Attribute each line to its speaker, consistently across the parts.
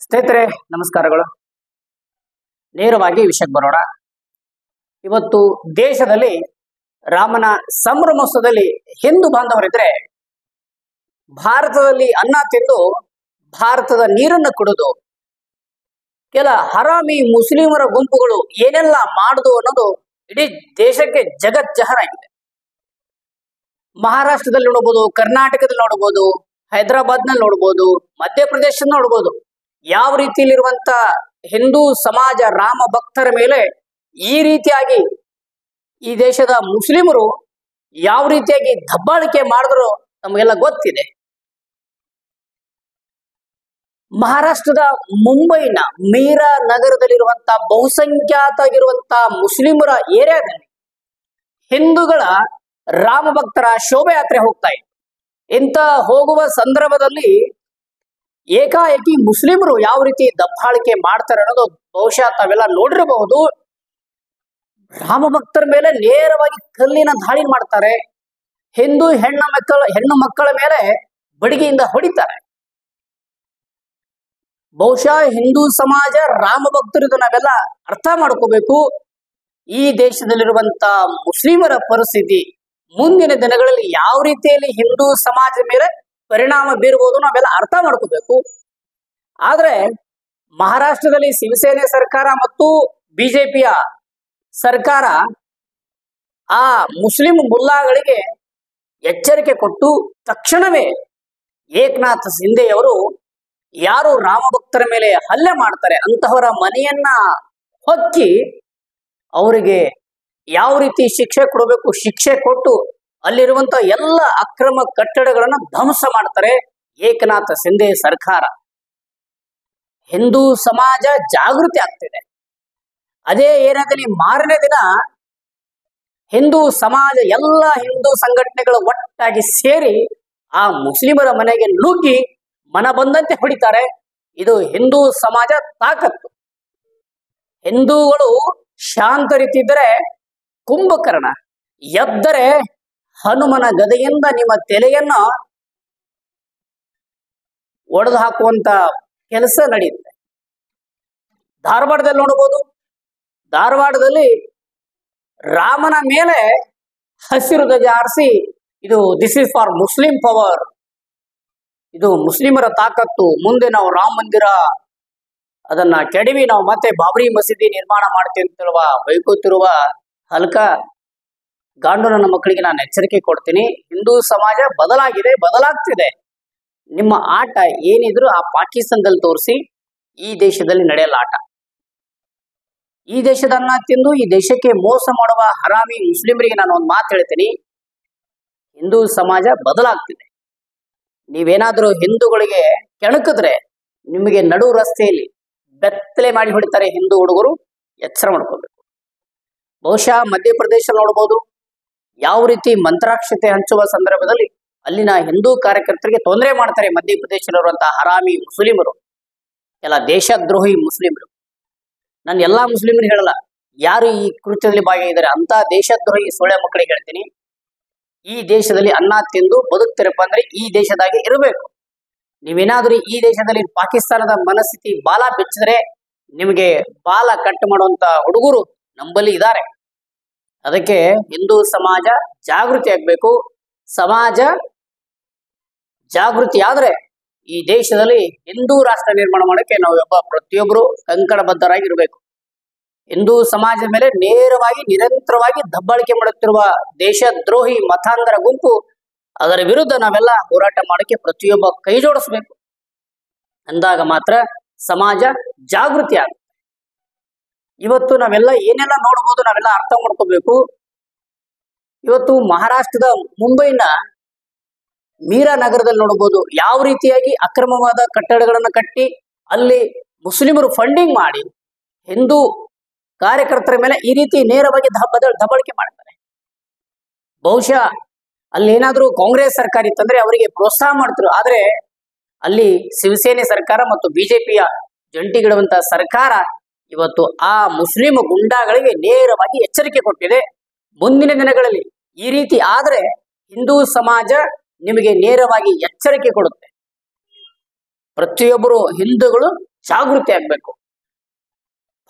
Speaker 1: ಸ್ನೇಹಿತರೆ ನಮಸ್ಕಾರಗಳು. ನೇರವಾಗಿ ವಿಷಯಕ್ಕೆ ಬರೋಣ. ಇವತ್ತು ದೇಶದಲ್ಲಿ ರಾಮನ ಸಂಭ್ರಮೋತ್ಸವದಲ್ಲಿ ಹಿಂದೂ ಬಾಂಧವರಿದ್ರೆ ಭಾರತದಲ್ಲಿ ಅನ್ನ ತಿಂದು ಭಾರತದ ನೀರನ್ನು ಕುಡಿದು ಕೆಲ ಹರಾಮಿ ಮುಸ್ಲಿಮರ ಗುಂಪುಗಳು ಏನೆಲ್ಲ ಮಾಡುದು ಅನ್ನೋದು ಇಡೀ ದೇಶಕ್ಕೆ ಜಗಜ್ಜಹರಾಗಿದೆ. ಮಹಾರಾಷ್ಟ್ರದಲ್ಲಿ ನೋಡಬಹುದು, ಕರ್ನಾಟಕದಲ್ಲಿ ನೋಡಬಹುದು, ಹೈದರಾಬಾದ್ನಲ್ಲಿ ನೋಡಬಹುದು, ಮಧ್ಯಪ್ರದೇಶ ನೋಡಬಹುದು. ಯಾವ ರೀತಿಯಲ್ಲಿರುವಂತ ಹಿಂದೂ ಸಮಾಜ ರಾಮ ಭಕ್ತರ ಮೇಲೆ ಈ ರೀತಿಯಾಗಿ ಈ ದೇಶದ ಮುಸ್ಲಿಮರು ಯಾವ ರೀತಿಯಾಗಿ ದಬ್ಬಾಳಿಕೆ ಮಾಡಿದ್ರು ನಮಗೆಲ್ಲ ಗೊತ್ತಿದೆ. ಮಹಾರಾಷ್ಟ್ರದ ಮುಂಬೈನ ಮೀರಾ ನಗರದಲ್ಲಿರುವಂತ ಬಹುಸಂಖ್ಯಾತವಾಗಿರುವಂತ ಮುಸ್ಲಿಮರ ಏರಿಯಾದಲ್ಲಿ ಹಿಂದೂಗಳ ರಾಮ ಭಕ್ತರ ಶೋಭಾಯಾತ್ರೆ ಹೋಗ್ತಾ ಇತ್ತು. ಇಂಥ ಹೋಗುವ ಸಂದರ್ಭದಲ್ಲಿ ಏಕಾಏಕಿ ಮುಸ್ಲಿಮರು ಯಾವ ರೀತಿ ದಬ್ಬಾಳಿಕೆ ಮಾಡ್ತಾರೆ ಅನ್ನೋದು ಬಹುಶಃ ತಾವೆಲ್ಲ ನೋಡಿರಬಹುದು. ರಾಮ ಭಕ್ತರ ಮೇಲೆ ನೇರವಾಗಿ ಕಲ್ಲಿನ ದಾಳಿ ಮಾಡ್ತಾರೆ. ಹಿಂದೂ ಹೆಣ್ಣು ಮಕ್ಕಳ ಮೇಲೆ ಬಡಿಗೆಯಿಂದ ಹೊಡಿತಾರೆ. ಬಹುಶಃ ಹಿಂದೂ ಸಮಾಜ ರಾಮ ಭಕ್ತರಿದು ನಾವೆಲ್ಲ ಅರ್ಥ ಮಾಡ್ಕೋಬೇಕು. ಈ ದೇಶದಲ್ಲಿರುವಂತ ಮುಸ್ಲಿಮರ ಪರಿಸ್ಥಿತಿ ಮುಂದಿನ ದಿನಗಳಲ್ಲಿ ಯಾವ ರೀತಿಯಲ್ಲಿ ಹಿಂದೂ ಸಮಾಜದ ಮೇಲೆ ಪರಿಣಾಮ ಬೀರಬಹುದು ನಾವೆಲ್ಲ ಅರ್ಥ ಮಾಡ್ಕೋಬೇಕು. ಆದ್ರೆ ಮಹಾರಾಷ್ಟ್ರದಲ್ಲಿ ಶಿವಸೇನೆ ಸರ್ಕಾರ ಮತ್ತು ಬಿಜೆಪಿಯ ಸರ್ಕಾರ ಆ ಮುಸ್ಲಿಂ ಮುಲ್ಲಾಗಳಿಗೆ ಎಚ್ಚರಿಕೆ ಕೊಟ್ಟು ತಕ್ಷಣವೇ ಏಕನಾಥ್ ಶಿಂದೆಯವರು ಯಾರು ರಾಮ ಭಕ್ತರ ಮೇಲೆ ಹಲ್ಲೆ ಮಾಡ್ತಾರೆ ಅಂತಹವರ ಮನೆಯನ್ನ ಹೊಕ್ಕಿ ಅವರಿಗೆ ಯಾವ ರೀತಿ ಶಿಕ್ಷೆ ಕೊಡಬೇಕು ಶಿಕ್ಷೆ ಕೊಟ್ಟು ಅಲ್ಲಿರುವಂತ ಎಲ್ಲ ಅಕ್ರಮ ಕಟ್ಟಡಗಳನ್ನು ಧ್ವಂಸ ಮಾಡ್ತಾರೆ ಏಕನಾಥ ಶಿಂದೆ ಸರ್ಕಾರ. ಹಿಂದೂ ಸಮಾಜ ಜಾಗೃತಿ ಆಗ್ತಿದೆ. ಅದೇ ಏನಾದಲ್ಲಿ ಮಾರನೇ ದಿನ ಹಿಂದೂ ಸಮಾಜ ಎಲ್ಲ ಹಿಂದೂ ಸಂಘಟನೆಗಳು ಒಟ್ಟಾಗಿ ಸೇರಿ ಆ ಮುಸ್ಲಿಮರ ಮನೆಗೆ ನುಗ್ಗಿ ಮನ ಬಂದಂತೆ ಹೊಡಿತಾರೆ. ಇದು ಹಿಂದೂ ಸಮಾಜ ತಾಕತ್ತು. ಹಿಂದೂಗಳು ಶಾಂತ ರೀತಿಯಿದ್ದರೆ ಕುಂಭಕರ್ಣ, ಎದ್ದರೆ ಹನುಮನ ಗದೆಯಿಂದ ನಿಮ್ಮ ತಲೆಯನ್ನ ಒಡೆದು ಹಾಕುವಂತ ಕೆಲಸ ನಡೆಯುತ್ತೆ. ಧಾರವಾಡದಲ್ಲಿ ನೋಡಬಹುದು. ಧಾರವಾಡದಲ್ಲಿ ರಾಮನ ಮೇಲೆ ಹಸಿರು ಧ್ವಜ ಹಾರಿಸಿ ಇದು this is for Muslim power, ಇದು ಮುಸ್ಲಿಮರ ತಾಕತ್ತು, ಮುಂದೆ ನಾವು ರಾಮ ಮಂದಿರ ಅದನ್ನ ಕೆಡವಿ ನಾವು ಮತ್ತೆ ಬಾಬರಿ ಮಸೀದಿ ನಿರ್ಮಾಣ ಮಾಡ್ತೀವಿ ಅಂತಿರುವ ಬೈಕುತ್ತಿರುವ ಹಲ್ಕ ಗಾಂಡು ನನ್ನ ಮಕ್ಕಳಿಗೆ ನಾನು ಎಚ್ಚರಿಕೆ ಕೊಡ್ತೀನಿ. ಹಿಂದೂ ಸಮಾಜ ಬದಲಾಗಿದೆ, ಬದಲಾಗ್ತಿದೆ. ನಿಮ್ಮ ಆಟ ಏನಿದ್ರು ಆ ಪಾಕಿಸ್ತಾನದಲ್ಲಿ ತೋರಿಸಿ, ಈ ದೇಶದಲ್ಲಿ ನಡೆಯಲ್ಲ ಆಟ. ಈ ದೇಶದ ಅನ್ನ ತಿಂದು ಈ ದೇಶಕ್ಕೆ ಮೋಸ ಮಾಡುವ ಹರಾಮಿ ಮುಸ್ಲಿಮರಿಗೆ ನಾನು ಒಂದು ಮಾತು ಹೇಳ್ತೀನಿ, ಹಿಂದೂ ಸಮಾಜ ಬದಲಾಗ್ತಿದೆ. ನೀವೇನಾದ್ರೂ ಹಿಂದೂಗಳಿಗೆ ಕೆಣಕಿದ್ರೆ ನಿಮಗೆ ನಡು ರಸ್ತೆಯಲ್ಲಿ ಬೆತ್ತಲೆ ಮಾಡಿ ಹೊಡಿತಾರೆ ಹಿಂದೂ ಹುಡುಗರು, ಎಚ್ಚರ ಮಾಡ್ಕೋಬೇಕು. ಬಹುಶಃ ಮಧ್ಯಪ್ರದೇಶ ನೋಡಬಹುದು, ಯಾವ ರೀತಿ ಮಂತ್ರಾಕ್ಷತೆ ಹಂಚುವ ಸಂದರ್ಭದಲ್ಲಿ ಅಲ್ಲಿನ ಹಿಂದೂ ಕಾರ್ಯಕರ್ತರಿಗೆ ತೊಂದರೆ ಮಾಡ್ತಾರೆ ಮಧ್ಯಪ್ರದೇಶದಲ್ಲಿರುವಂತಹ ಹರಾಮಿ ಮುಸ್ಲಿಮರು, ಎಲ್ಲ ದೇಶದ್ರೋಹಿ ಮುಸ್ಲಿಮರು. ನಾನು ಎಲ್ಲಾ ಮುಸ್ಲಿಮರು ಹೇಳಲ್ಲ, ಯಾರು ಈ ಕೃತ್ಯದಲ್ಲಿ ಭಾಗಿಯಾಗಿದ್ದಾರೆ ಅಂತ ದೇಶದ್ರೋಹಿ ಸೊಳ್ಳೆ ಮಕ್ಕಳಿಗೆ ಹೇಳ್ತೀನಿ, ಈ ದೇಶದಲ್ಲಿ ಅನ್ನ ತಿಂದು ಬದುಕ್ತಿರಪ್ಪ ಅಂದ್ರೆ ಈ ದೇಶದಾಗೆ ಇರಬೇಕು. ನೀವೇನಾದ್ರೂ ಈ ದೇಶದಲ್ಲಿ ಪಾಕಿಸ್ತಾನದ ಮನಸ್ಥಿತಿ ಬಾಲ ಬಿಚ್ಚಿದ್ರೆ ನಿಮಗೆ ಬಾಲ ಕಟ್ ಮಾಡುವಂತ ಹುಡುಗರು ನಂಬಲ್ಲಿ ಇದ್ದಾರೆ. ಅದಕ್ಕೆ ಹಿಂದೂ ಸಮಾಜ ಜಾಗೃತಿ ಆಗ್ಬೇಕು. ಸಮಾಜ ಜಾಗೃತಿ ಆದ್ರೆ ಈ ದೇಶದಲ್ಲಿ ಹಿಂದೂ ರಾಷ್ಟ್ರ ನಿರ್ಮಾಣ ಮಾಡೋಕೆ ನಾವು ಪ್ರತಿಯೊಬ್ಬರು ಕಂಕಣಬದ್ಧರಾಗಿರ್ಬೇಕು. ಹಿಂದೂ ಸಮಾಜದ ಮೇಲೆ ನೇರವಾಗಿ ನಿರಂತರವಾಗಿ ದಬ್ಬಾಳಿಕೆ ಮಾಡುತ್ತಿರುವ ದೇಶದ್ರೋಹಿ ಮತಾಂಧರ ಗುಂಪು, ಅದರ ವಿರುದ್ಧ ನಾವೆಲ್ಲ ಹೋರಾಟ ಮಾಡೋಕೆ ಪ್ರತಿಯೊಬ್ಬ ಕೈ ಜೋಡಿಸ್ಬೇಕು. ಅಂದಾಗ ಮಾತ್ರ ಸಮಾಜ ಜಾಗೃತಿ ಆಗುತ್ತೆ. ಇವತ್ತು ನಾವೆಲ್ಲ ಏನೆಲ್ಲ ನೋಡ್ಬೋದು ನಾವೆಲ್ಲ ಅರ್ಥ ಮಾಡ್ಕೋಬೇಕು. ಇವತ್ತು ಮಹಾರಾಷ್ಟ್ರದ ಮುಂಬೈನ ಮೀರಾ ನಗರದಲ್ಲಿ ನೋಡಬಹುದು ಯಾವ ರೀತಿಯಾಗಿ ಅಕ್ರಮವಾದ ಕಟ್ಟಡಗಳನ್ನು ಕಟ್ಟಿ ಅಲ್ಲಿ ಮುಸ್ಲಿಮರು ಫಂಡಿಂಗ್ ಮಾಡಿ ಹಿಂದೂ ಕಾರ್ಯಕರ್ತರ ಮೇಲೆ ಈ ರೀತಿ ನೇರವಾಗಿ ದಬ್ಬಾಳಿಕೆ ಮಾಡ್ತಾರೆ. ಬಹುಶಃ ಅಲ್ಲಿ ಏನಾದ್ರೂ ಕಾಂಗ್ರೆಸ್ ಸರ್ಕಾರ ಇತ್ತಂದ್ರೆ ಅವರಿಗೆ ಪ್ರೋತ್ಸಾಹ ಮಾಡ್ತಾರೆ. ಆದ್ರೆ ಅಲ್ಲಿ ಶಿವಸೇನೆ ಸರ್ಕಾರ ಮತ್ತು ಬಿಜೆಪಿಯ ಜಂಟಿಗಿಡುವಂತ ಸರ್ಕಾರ ಇವತ್ತು ಆ ಮುಸ್ಲಿಂ ಗುಂಡಾಗಳಿಗೆ ನೇರವಾಗಿ ಎಚ್ಚರಿಕೆ ಕೊಟ್ಟಿದೆ. ಮುಂದಿನ ದಿನಗಳಲ್ಲಿ ಈ ರೀತಿ ಆದ್ರೆ ಹಿಂದೂ ಸಮಾಜ ನಿಮಗೆ ನೇರವಾಗಿ ಎಚ್ಚರಿಕೆ ಕೊಡುತ್ತೆ. ಪ್ರತಿಯೊಬ್ಬರು ಹಿಂದೂಗಳು ಜಾಗೃತಿ ಆಗ್ಬೇಕು.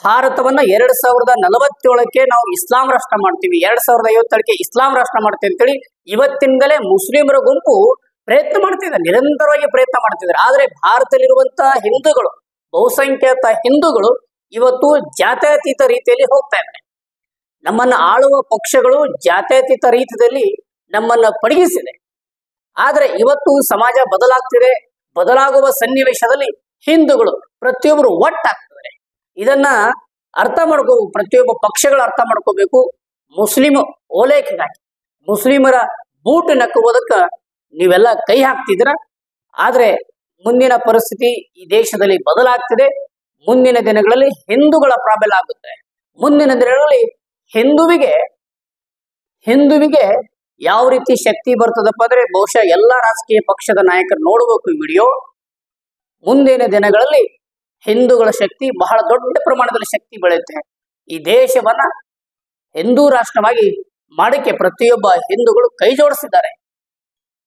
Speaker 1: ಭಾರತವನ್ನ 2047ಕ್ಕೆ ನಾವು ಇಸ್ಲಾಂ ರಾಷ್ಟ್ರ ಮಾಡ್ತೀವಿ, 2057ಕ್ಕೆ ಇಸ್ಲಾಂ ರಾಷ್ಟ್ರ ಮಾಡ್ತೀವಿ ಅಂತೇಳಿ ಇವತ್ತಿಂದಲೇ ಮುಸ್ಲಿಮರ ಗುಂಪು ಪ್ರಯತ್ನ ಮಾಡ್ತಿದ್ದಾರೆ, ನಿರಂತರವಾಗಿ ಪ್ರಯತ್ನ ಮಾಡ್ತಿದ್ದಾರೆ. ಆದ್ರೆ ಭಾರತದಲ್ಲಿರುವಂತಹ ಹಿಂದೂಗಳು, ಬಹುಸಂಖ್ಯಾತ ಹಿಂದೂಗಳು ಇವತ್ತು ಜಾತ್ಯತೀತ ರೀತಿಯಲ್ಲಿ ಹೋಗ್ತಾ ಇದ್ದಾರೆ. ನಮ್ಮನ್ನ ಆಳುವ ಪಕ್ಷಗಳು ಜಾತ್ಯತೀತ ರೀತಿಯಲ್ಲಿ ನಮ್ಮನ್ನ ಪಡಗಿಸಿದೆ. ಆದ್ರೆ ಇವತ್ತು ಸಮಾಜ ಬದಲಾಗ್ತಿದೆ. ಬದಲಾಗುವ ಸನ್ನಿವೇಶದಲ್ಲಿ ಹಿಂದೂಗಳು ಪ್ರತಿಯೊಬ್ಬರು ಒಟ್ಟಾಗ್ತಿದ್ದಾರೆ. ಇದನ್ನ ಅರ್ಥ ಮಾಡ್ಕೋಬೇಕು, ಪ್ರತಿಯೊಬ್ಬ ಪಕ್ಷಗಳು ಅರ್ಥ ಮಾಡ್ಕೋಬೇಕು. ಮುಸ್ಲಿಂ ಓಲೈಕೆಗಾಗಿ, ಮುಸ್ಲಿಮರ ಬೂಟ್ ನಕ್ಕುವುದಕ್ಕ ನೀವೆಲ್ಲ ಕೈ ಹಾಕ್ತಿದ್ರ. ಆದ್ರೆ ಮುಂದಿನ ಪರಿಸ್ಥಿತಿ ಈ ದೇಶದಲ್ಲಿ ಬದಲಾಗ್ತಿದೆ. ಮುಂದಿನ ದಿನಗಳಲ್ಲಿ ಹಿಂದೂಗಳ ಪ್ರಾಬಲ್ಯ ಆಗುತ್ತೆ. ಮುಂದಿನ ದಿನಗಳಲ್ಲಿ ಹಿಂದುವಿಗೆ ಯಾವ ರೀತಿ ಶಕ್ತಿ ಬರ್ತದಪ್ಪ ಅಂದ್ರೆ ಬಹುಶಃ ಎಲ್ಲಾ ರಾಜಕೀಯ ಪಕ್ಷದ ನಾಯಕರು ನೋಡಬೇಕು ಈ ವಿಡಿಯೋ. ಮುಂದಿನ ದಿನಗಳಲ್ಲಿ ಹಿಂದೂಗಳ ಶಕ್ತಿ ಬಹಳ ದೊಡ್ಡ ಪ್ರಮಾಣದಲ್ಲಿ ಶಕ್ತಿ ಬೆಳೆಯುತ್ತೆ. ಈ ದೇಶವನ್ನ ಹಿಂದೂ ರಾಷ್ಟ್ರವಾಗಿ ಮಾಡಕ್ಕೆ ಪ್ರತಿಯೊಬ್ಬ ಹಿಂದೂಗಳು ಕೈ ಜೋಡಿಸಿದ್ದಾರೆ.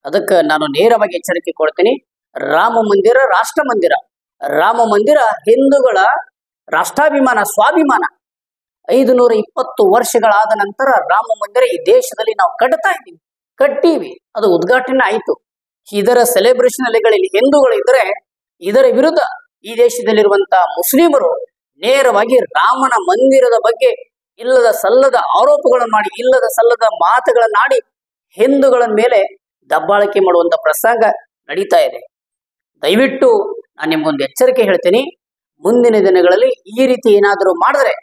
Speaker 1: ಅದಕ್ಕೆ ನಾನು ನೇರವಾಗಿ ಎಚ್ಚರಿಕೆ ಕೊಡ್ತೀನಿ. ರಾಮ ಮಂದಿರ ರಾಷ್ಟ್ರ ಮಂದಿರ, ರಾಮ ಮಂದಿರ ಹಿಂದೂಗಳ ರಾಷ್ಟ್ರಾಭಿಮಾನ, ಸ್ವಾಭಿಮಾನ. 520 ವರ್ಷಗಳಾದ ನಂತರ ರಾಮ ಮಂದಿರ ಈ ದೇಶದಲ್ಲಿ ನಾವು ಕಟ್ಟೀವಿ. ಅದು ಉದ್ಘಾಟನೆ ಆಯಿತು. ಇದರ ಸೆಲೆಬ್ರೇಷನ್ ಅಲೆಗಳಲ್ಲಿ ಹಿಂದೂಗಳು ಇದ್ರೆ ಇದರ ವಿರುದ್ಧ ಈ ದೇಶದಲ್ಲಿರುವಂತಹ ಮುಸ್ಲಿಮರು ನೇರವಾಗಿ ರಾಮನ ಮಂದಿರದ ಬಗ್ಗೆ ಇಲ್ಲದ ಸಲ್ಲದ ಆರೋಪಗಳನ್ನು ಮಾಡಿ, ಇಲ್ಲದ ಸಲ್ಲದ ಮಾತುಗಳನ್ನಾಡಿ ಹಿಂದೂಗಳ ಮೇಲೆ ದಬ್ಬಾಳಿಕೆ ಮಾಡುವಂತ ಪ್ರಸಂಗ ನಡೀತಾ ಇದೆ. ದಯವಿಟ್ಟು ನಾನು ನಿಮ್ಗೊಂದು ಎಚ್ಚರಿಕೆ ಹೇಳ್ತೀನಿ. ಮುಂದಿನ ದಿನಗಳಲ್ಲಿ ಈ ರೀತಿ ಏನಾದರೂ ಮಾಡಿದ್ರೆ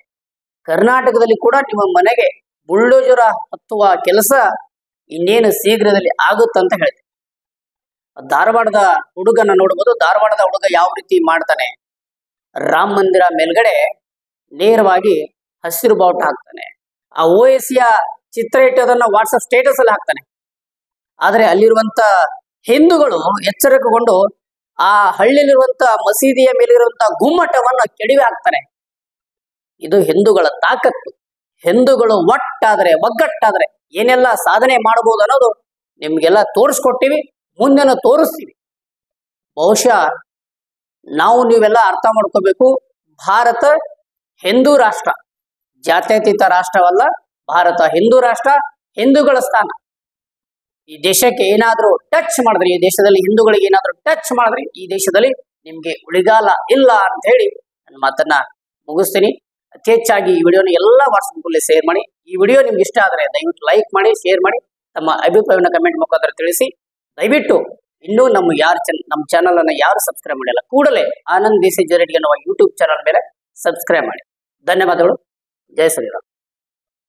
Speaker 1: ಕರ್ನಾಟಕದಲ್ಲಿ ಕೂಡ ನಿಮ್ಮ ಮನೆಗೆ ಬುಲ್ಡೋಜರ ಹತ್ತುವ ಕೆಲಸ ಇನ್ನೇನು ಶೀಘ್ರದಲ್ಲಿ ಆಗುತ್ತಂತ ಹೇಳ್ತೀನಿ. ಧಾರವಾಡದ ಹುಡುಗನ ನೋಡಬಹುದು. ಧಾರವಾಡದ ಹುಡುಗ ಯಾವ ರೀತಿ ಮಾಡ್ತಾನೆ, ರಾಮ ಮಂದಿರ ಮೇಲ್ಗಡೆ ನೇರವಾಗಿ ಹಸಿರು ಬಾವುಟ ಹಾಕ್ತಾನೆ. ಆ OSCಯ ಚಿತ್ರ ಇಟ್ಟು ಅದನ್ನ ವಾಟ್ಸಪ್ ಸ್ಟೇಟಸ್ ಅಲ್ಲಿ ಹಾಕ್ತಾನೆ. ಆದ್ರೆ ಅಲ್ಲಿರುವಂತ ಹಿಂದೂಗಳು ಎಚ್ಚರಿಕೆಗೊಂಡು ಆ ಹಳ್ಳಿಯಲ್ಲಿರುವಂತ ಮಸೀದಿಯ ಮೇಲಿರುವಂತಹ ಗುಮ್ಮಟವನ್ನ ಕೆಡವಿ ಹಾಕ್ತಾನೆ. ಇದು ಹಿಂದೂಗಳ ತಾಕತ್ತು. ಹಿಂದೂಗಳು ಒಗ್ಗಟ್ಟಾದ್ರೆ ಏನೆಲ್ಲ ಸಾಧನೆ ಮಾಡಬಹುದು ಅನ್ನೋದು ನಿಮ್ಗೆಲ್ಲ ತೋರಿಸ್ಕೊಟ್ಟಿವಿ, ಮುಂದೆನೂ ತೋರಿಸ್ತೀವಿ. ಬಹುಶಃ ನೀವೆಲ್ಲ ಅರ್ಥ ಮಾಡ್ಕೋಬೇಕು. ಭಾರತ ಹಿಂದೂ ರಾಷ್ಟ್ರ, ಜಾತ್ಯತೀತ ರಾಷ್ಟ್ರವಲ್ಲ. ಭಾರತ ಹಿಂದೂ ರಾಷ್ಟ್ರ, ಹಿಂದೂಗಳ ಸ್ಥಾನ. ಈ ದೇಶಕ್ಕೆ ಏನಾದ್ರೂ ಟಚ್ ಮಾಡಿದ್ರೆ, ಈ ದೇಶದಲ್ಲಿ ಹಿಂದೂಗಳಿಗೆ ಏನಾದ್ರೂ ಟಚ್ ಮಾಡಿದ್ರೆ ಈ ದೇಶದಲ್ಲಿ ನಿಮ್ಗೆ ಉಳಿಗಾಲ ಇಲ್ಲ ಅಂತ ಹೇಳಿ ನನ್ನ ಮಾತನ್ನ ಮುಗಿಸ್ತೀನಿ. ಅತಿ ಹೆಚ್ಚಾಗಿ ಈ ವಿಡಿಯೋನ ಎಲ್ಲ ವಾಟ್ಸ್ಆಪ್ ಅಲ್ಲಿ ಶೇರ್ ಮಾಡಿ. ಈ ವಿಡಿಯೋ ನಿಮ್ಗೆ ಇಷ್ಟ ಆದರೆ ದಯವಿಟ್ಟು ಲೈಕ್ ಮಾಡಿ, ಶೇರ್ ಮಾಡಿ, ತಮ್ಮ ಅಭಿಪ್ರಾಯವನ್ನು ಕಮೆಂಟ್ ಮುಖಾಂತರ ತಿಳಿಸಿ. ದಯವಿಟ್ಟು ಇನ್ನೂ ನಮ್ಮ ಚಾನಲ್ ಅನ್ನ ಯಾರು ಸಬ್ಸ್ಕ್ರೈಬ್ ಮಾಡಿಲ್ಲ, ಕೂಡಲೇ ಆನಂದ್ ದೇಸಿ ಜರೆಡ್ಗೆ ಅನ್ನುವ ಯೂಟ್ಯೂಬ್ ಚಾನಲ್ ಮೇಲೆ ಸಬ್ಸ್ಕ್ರೈಬ್ ಮಾಡಿ. ಧನ್ಯವಾದಗಳು. ಜೈ ಶ್ರೀರಾಮ್.